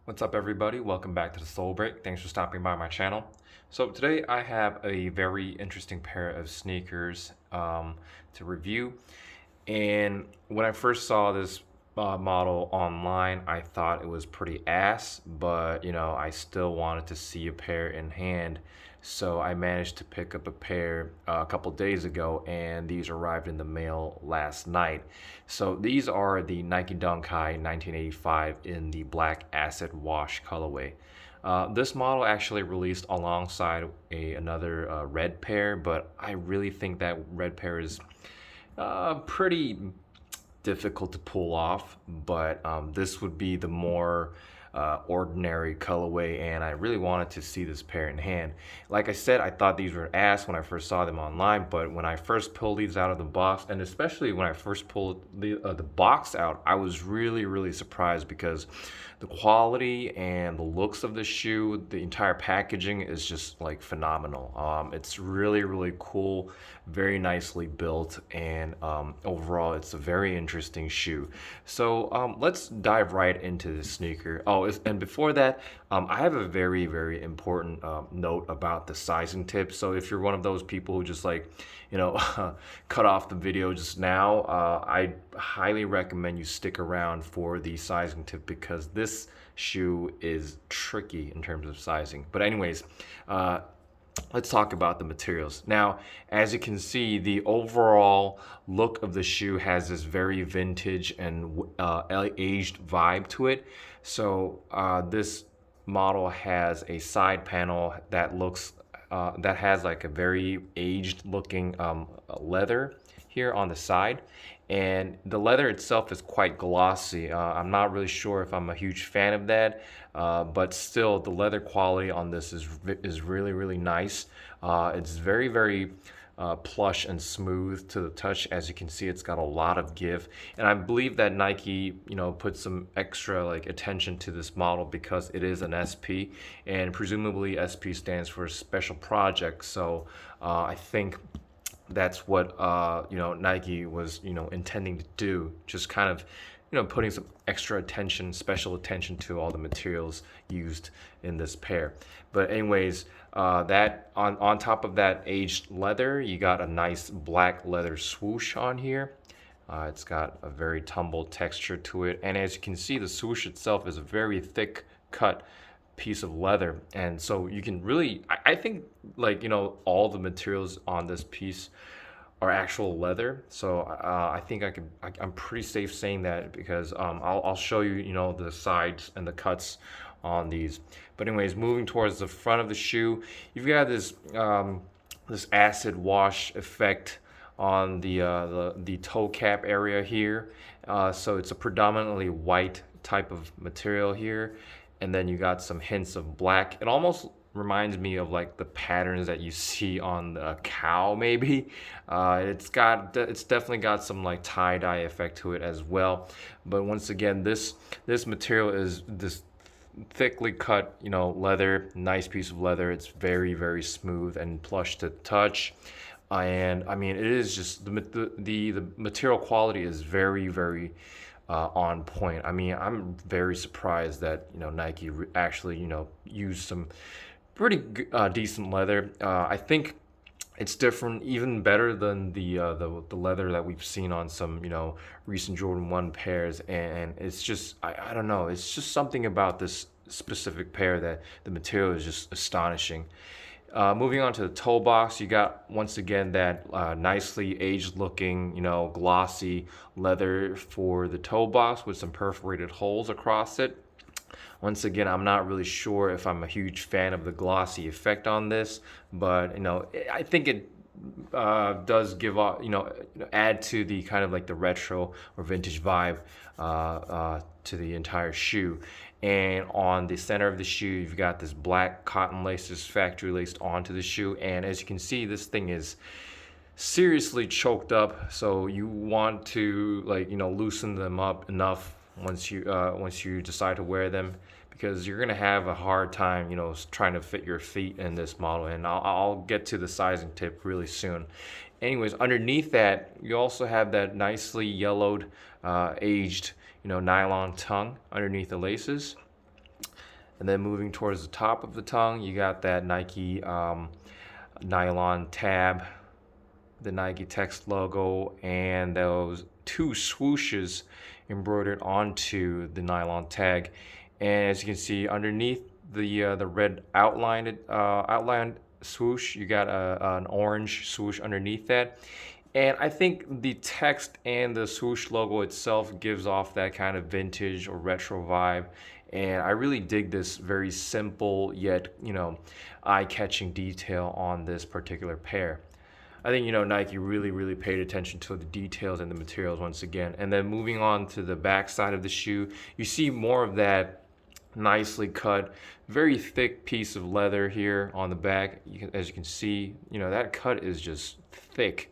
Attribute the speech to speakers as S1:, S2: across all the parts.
S1: What's up, everybody? Welcome back to the Soul Break. Thanks for stopping by my channel. So today I have a very interesting pair of sneakers to review. And when I first saw this model online, I thought it was pretty ass, but I still wanted to see a pair in hand. So I managed to pick up a pair a couple days ago, and these arrived in the mail last night. So these are the Nike Dunk High 1985 in the black acid wash colorway. This model actually released alongside another red pair, but I really think that red pair is pretty difficult to pull off, but this would be the more ordinary colorway, and I really wanted to see this pair in hand. Like I said, I thought these were ass when I first saw them online, but when I first pulled these out of the box, and especially when I first pulled the box out, I was really surprised because the quality and the looks of the shoe, the entire packaging is just like phenomenal. It's really cool, very nicely built, and overall it's a very interesting shoe. So let's dive right into the sneaker. And before that, I have a very important note about the sizing tip. So if you're one of those people who just like, cut off the video just now, I highly recommend you stick around for the sizing tip because this shoe is tricky in terms of sizing. But anyways, let's talk about the materials. Now, as you can see, the overall look of the shoe has this very vintage and aged vibe to it. So this model has a side panel that looks that has like a very aged looking leather here on the side, and the leather itself is quite glossy. I'm not really sure if I'm a huge fan of that, but still the leather quality on this is really nice. It's very plush and smooth to the touch. As you can see, it's got a lot of give, and I believe that Nike put some extra like attention to this model because it is an SP, and presumably SP stands for special project. So I think that's what Nike was intending to do, just kind of putting some extra attention, special attention to all the materials used in this pair. But anyways, that on top of that aged leather, you got a nice black leather swoosh on here. It's got a very tumbled texture to it, and as you can see, the swoosh itself is a very thick cut piece of leather, and so you can really I think like all the materials on this piece are actual leather. So I think I'm pretty safe saying that because I'll show you the sides and the cuts on these. But anyways, moving towards the front of the shoe, you've got this this acid wash effect on the toe cap area here. So it's a predominantly white type of material here, and then you got some hints of black. It almost reminds me of like the patterns that you see on the cow maybe. It's definitely got some like tie-dye effect to it as well. But once again, this material is this thickly cut leather, nice piece of leather. It's very smooth and plush to touch. And I mean, it is just the material quality is very on point. I mean, I'm very surprised that Nike actually used some pretty decent leather. I think it's different, even better than the leather that we've seen on some recent Jordan 1 pairs, and it's just I don't know, it's just something about this specific pair that the material is just astonishing. Moving on to the toe box, you got once again that nicely aged looking glossy leather for the toe box with some perforated holes across it. Once again, I'm not really sure if I'm a huge fan of the glossy effect on this, but I think it does give off, add to the kind of like the retro or vintage vibe to the entire shoe. And on the center of the shoe, you've got this black cotton laces factory laced onto the shoe, and as you can see, this thing is seriously choked up. So you want to like loosen them up enough once you decide to wear them, because you're gonna have a hard time trying to fit your feet in this model, and I'll get to the sizing tip really soon. Anyways, underneath that you also have that nicely yellowed aged nylon tongue underneath the laces. And then moving towards the top of the tongue, you got that Nike nylon tab, the Nike text logo, and those two swooshes embroidered onto the nylon tag. And as you can see, underneath the red outlined swoosh, you got an orange swoosh underneath that. And I think the text and the swoosh logo itself gives off that kind of vintage or retro vibe. And I really dig this very simple yet, eye-catching detail on this particular pair. I think, Nike really paid attention to the details and the materials once again. And then moving on to the back side of the shoe, you see more of that nicely cut, very thick piece of leather here on the back. As you can see, that cut is just thick.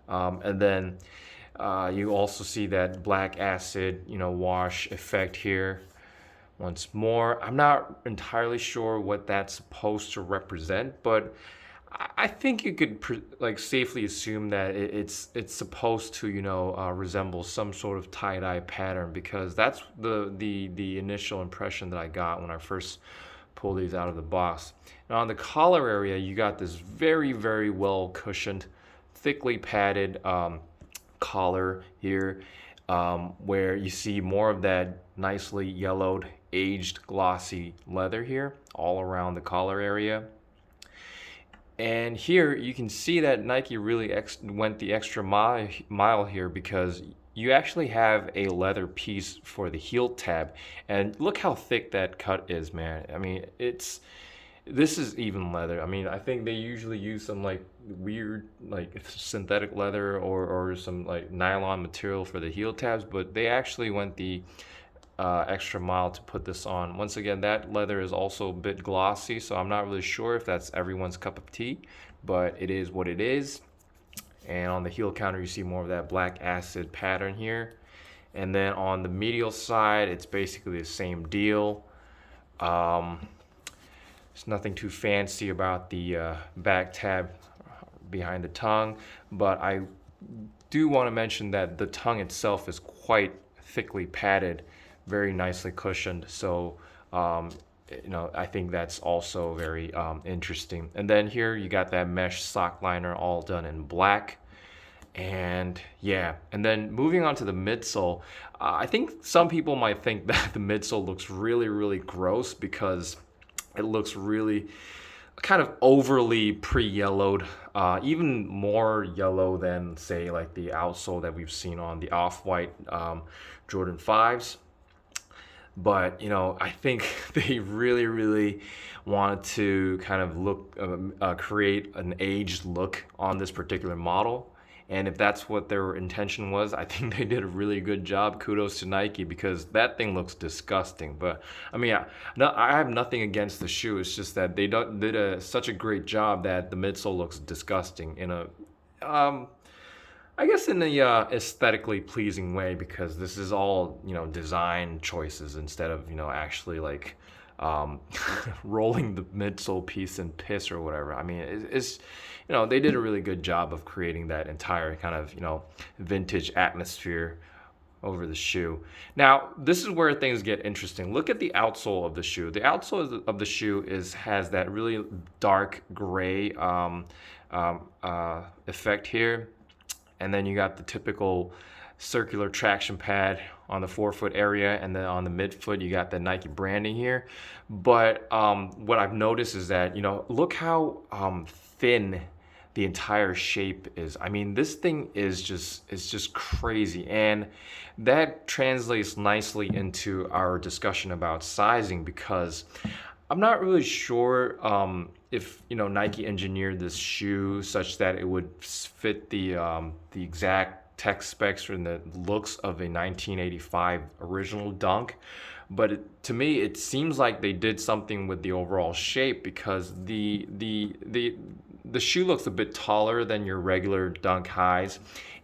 S1: And then you also see that black acid, wash effect here. Once more, I'm not entirely sure what that's supposed to represent, but I think you could safely assume that it's supposed to resemble some sort of tie-dye pattern, because that's the initial impression that I got when I first pulled these out of the box. Now on the collar area, you got this very well cushioned, thickly padded collar here, where you see more of that nicely yellowed, aged, glossy leather here all around the collar area. And here you can see that Nike really went the extra mile here, because you actually have a leather piece for the heel tab, and look how thick that cut is, man. I mean, this is even leather. I mean, I think they usually use some weird synthetic leather or some nylon material for the heel tabs, but they actually went the extra mile to put this on. Once again, that leather is also a bit glossy, so I'm not really sure if that's everyone's cup of tea, but it is what it is. And on the heel counter, you see more of that black acid pattern here. And then on the medial side, it's basically the same deal. There's nothing too fancy about the back tab behind the tongue, but I do want to mention that the tongue itself is quite thickly padded, very nicely cushioned. So, I think that's also very interesting. And then here you got that mesh sock liner all done in black. And yeah, and then moving on to the midsole, I think some people might think that the midsole looks really gross, because it looks really kind of overly pre-yellowed, even more yellow than, say, like the outsole that we've seen on the off-white Jordan 5s. But I think they really wanted to kind of create an aged look on this particular model. And if that's what their intention was, I think they did a really good job. Kudos to Nike, because that thing looks disgusting. But I mean, I have nothing against the shoe. It's just that they did such a great job that the midsole looks disgusting in a, I guess, in a aesthetically pleasing way, because this is all design choices instead of actually rolling the midsole piece in piss or whatever. I mean, it's they did a really good job of creating that entire kind of vintage atmosphere over the shoe. Now, this is where things get interesting. Look at the outsole of the shoe. The outsole of the shoe has that really dark gray effect here, and then you got the typical circular traction pad on the forefoot area, and then on the midfoot you got the Nike branding here. But what I've noticed is that look how thin the entire shape is. I mean, this thing is just crazy, and that translates nicely into our discussion about sizing, because I'm not really sure if Nike engineered this shoe such that it would fit the exact tech specs and the looks of a 1985 original Dunk. But to me, it seems like they did something with the overall shape, because the shoe looks a bit taller than your regular Dunk highs,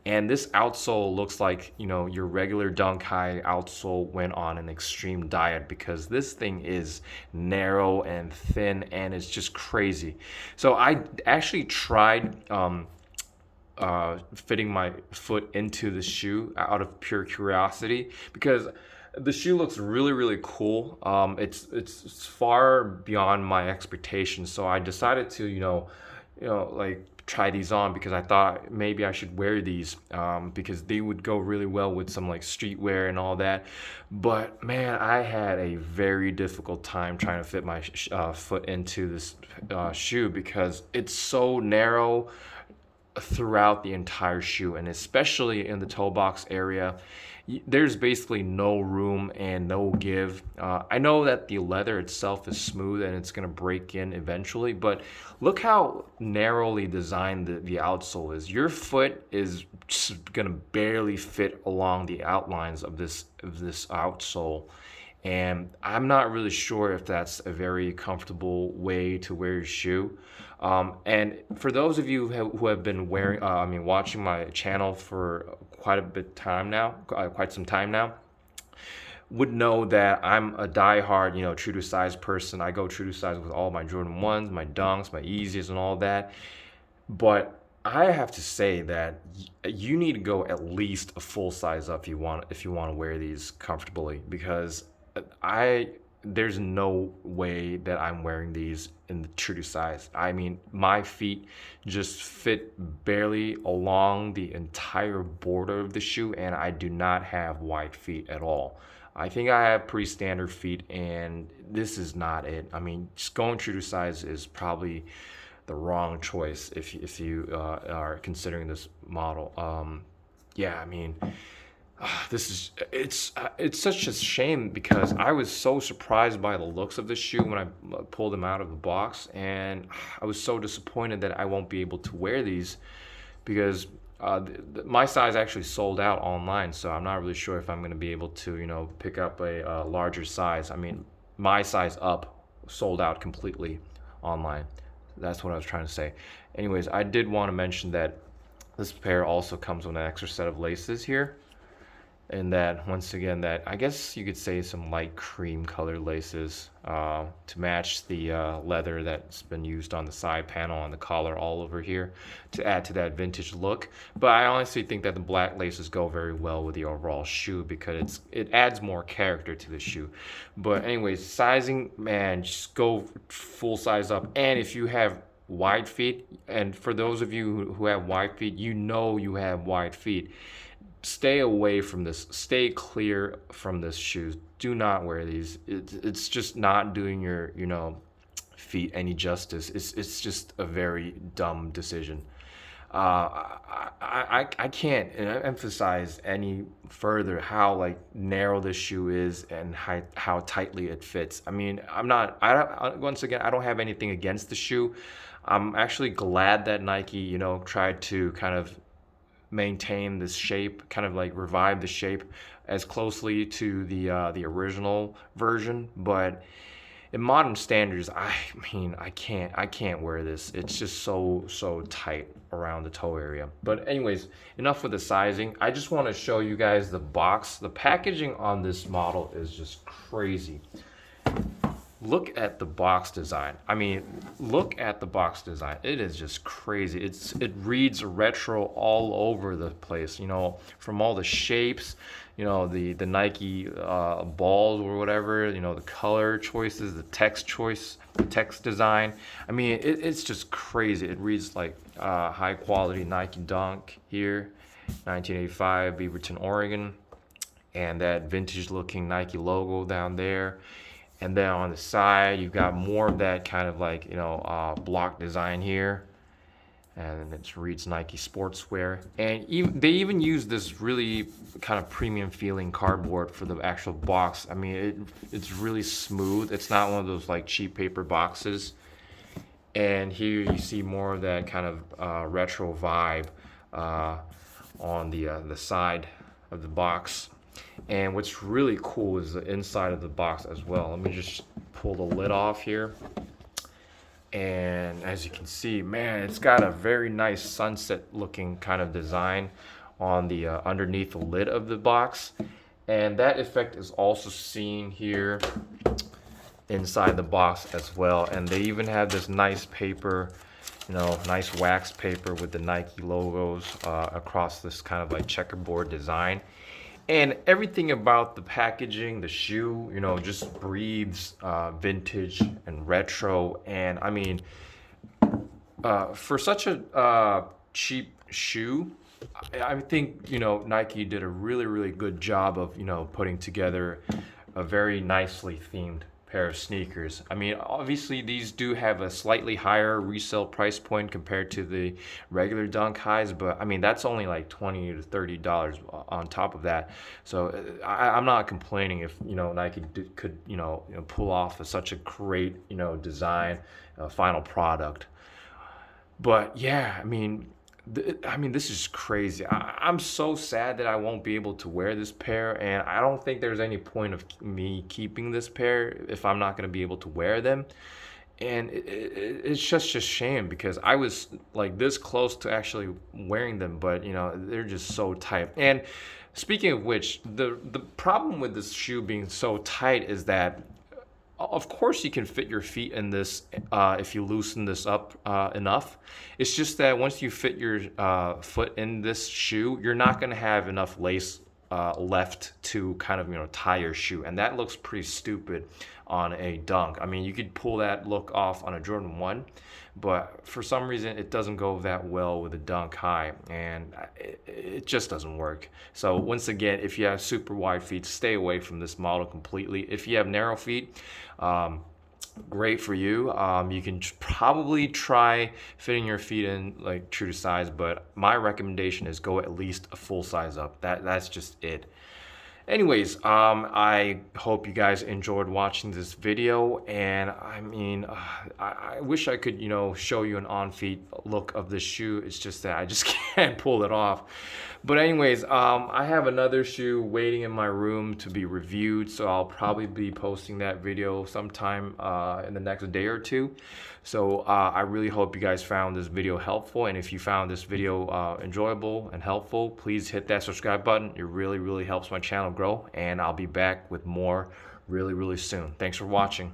S1: and this outsole looks like your regular Dunk high outsole went on an extreme diet, because this thing is narrow and thin, and it's just crazy. So I actually tried fitting my foot into the shoe out of pure curiosity, because The shoe looks really, really cool. It's far beyond my expectations. So I decided to, like try these on because I thought maybe I should wear these because they would go really well with some like streetwear and all that. But man, I had a very difficult time trying to fit my foot into this shoe because it's so narrow throughout the entire shoe, and especially in the toe box area there's basically no room and no give. I know that the leather itself is smooth and it's going to break in eventually, but look how narrowly designed the outsole is. Your foot is just going to barely fit along the outlines of this outsole, and I'm not really sure if that's a very comfortable way to wear your shoe. And for those of you who have been wearing, watching my channel for quite some time now, would know that I'm a die-hard, true to size person. I go true to size with all my Jordan 1s, my Dunks, my Yeezys, and all that. But I have to say that you need to go at least a full size up if you want to wear these comfortably, because there's no way that I'm wearing these in the true to size. I mean, my feet just fit barely along the entire border of the shoe, and I do not have wide feet at all. I think I have pretty standard feet, and this is not it. I mean, just going true to size is probably the wrong choice if you are considering this model. Yeah, I mean, it's such a shame because I was so surprised by the looks of this shoe when I pulled them out of the box, and I was so disappointed that I won't be able to wear these because my size actually sold out online, so I'm not really sure if I'm going to be able to pick up a larger size. I mean, my size up sold out completely online. That's what I was trying to say. Anyways, I did want to mention that this pair also comes with an extra set of laces here, and that once again, that I guess you could say some light cream color laces to match the leather that's been used on the side panel, on the collar, all over here, to add to that vintage look. But I honestly think that the black laces go very well with the overall shoe because it adds more character to the shoe. But anyways, sizing, man, just go full size up. And if you have wide feet, and for those of you who have wide feet, you have wide feet, stay away from this. Stay clear from this shoes. Do not wear these. It's just not doing your feet any justice. It's just a very dumb decision. I can't emphasize any further how like narrow this shoe is and how tightly it fits. I mean, once again, I don't have anything against the shoe. I'm actually glad that Nike tried to kind of maintain this shape, kind of like revive the shape as closely to the original version. But in modern standards, I mean, I can't wear this. It's just so tight around the toe area. But anyways, enough with the sizing. I just want to show you guys the box. The packaging on this model is just crazy. Look at the box design. I mean, look at the box design. It is just crazy. It reads retro all over the place, from all the shapes, the Nike balls or whatever, the color choices, the text design. I mean, it's just crazy. It reads like high quality Nike Dunk here, 1985, Beaverton, Oregon, and that vintage looking Nike logo down there. And then on the side, you've got more of that kind of like, block design here. And it reads Nike Sportswear. And they even use this really kind of premium feeling cardboard for the actual box. I mean, it's really smooth. It's not one of those like cheap paper boxes. And here you see more of that kind of retro vibe on the side of the box. And what's really cool is the inside of the box as well. Let me just pull the lid off here. And as you can see, man, it's got a very nice sunset looking kind of design on the underneath the lid of the box. And that effect is also seen here inside the box as well. And they even have this nice paper, nice wax paper with the Nike logos across this kind of like checkerboard design. And everything about the packaging, the shoe, you know, just breathes vintage and retro. And I mean, for such a cheap shoe, I think, you know, Nike did a really good job of, you know, putting together a very nicely themed pair of sneakers. I mean, obviously these do have a slightly higher resale price point compared to the regular Dunk Highs, but I mean that's only like $20 to $30 on top of that. So I'm not complaining if, you know, Nike could, pull off such a great, you know, design, final product. But yeah, I mean, this is crazy. I'm so sad that I won't be able to wear this pair, and I don't think there's any point of me keeping this pair if I'm not going to be able to wear them. And it's just a shame because I was like this close to actually wearing them, but you know, they're just so tight. And speaking of which, the problem with this shoe being so tight is that of course you can fit your feet in this if you loosen this up enough. It's just that once you fit your foot in this shoe, you're not going to have enough lace left to kind of, you know, tie your shoe, and that looks pretty stupid on a Dunk. I mean, you could pull that look off on a Jordan 1, but for some reason it doesn't go that well with a Dunk High, and it just doesn't work. So once again, if you have super wide feet, stay away from this model completely. If you have narrow feet, great for you. You can probably try fitting your feet in like true to size, but my recommendation is go at least a full size up. That's just it. Anyways, I hope you guys enjoyed watching this video, and I mean, I wish I could, you know, show you an on-feet look of this shoe. It's just that I just can't pull it off. But anyways, I have another shoe waiting in my room to be reviewed, so I'll probably be posting that video sometime in the next day or two. So I really hope you guys found this video helpful, and if you found this video enjoyable and helpful, please hit that subscribe button. It really helps my channel grow, and I'll be back with more really soon. Thanks for watching.